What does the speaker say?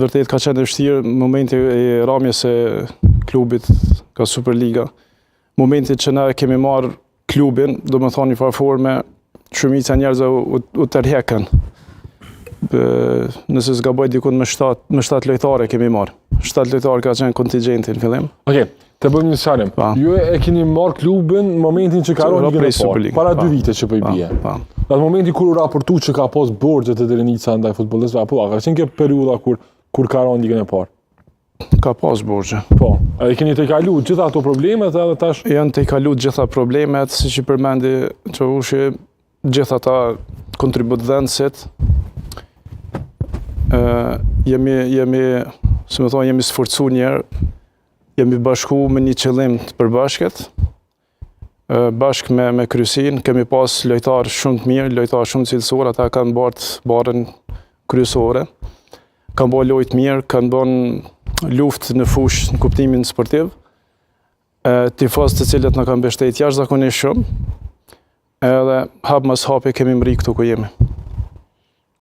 Vërtet ka qenë vështirë momenti i ramjes së klubit ka Superliga. Momenti që na kemi marrë klubin, do më thonë një farë forme, shumica njerëzve u tërheqën. Nëse s'gaboj dikun me 7 lojtare kemi marrë. 7 lojtarë ka qenë kontingjenti në fillim. Okej, të bëjmë një sqarim. Ju e keni marrë klubin në momentin që ka rënë ligën e parë, para 2 vite që po i bie. Në atë momenti kur u raportu që ka pas borxhe të Drenica ndaj futbollistëve, apo ka qenë kjo periudha kur ka rënë ligën e parë? Ka pas borxhe. Po, e keni tejkalu gjitha ato problemet edhe tash? Janë tejkalu gjitha problemet, siç i përmendi Çavushi, gjitha ata kontributdhenësit. Jemi sforcu njerë, jemi bashku me një qëllim të përbashkët, bashkë me kryesin, kemi pas lojtarë shumë të mirë, lojtarë shumë cilësor, ata kanë bartë barën kryesore, kanë bërë lojtë mirë, kanë bërë luftë në fushë në kuptimin sportiv, tifozët të cilët në kanë mbështetur jashtëzakonisht shumë, edhe hap mas hapi kemi mri këtu ku jemi.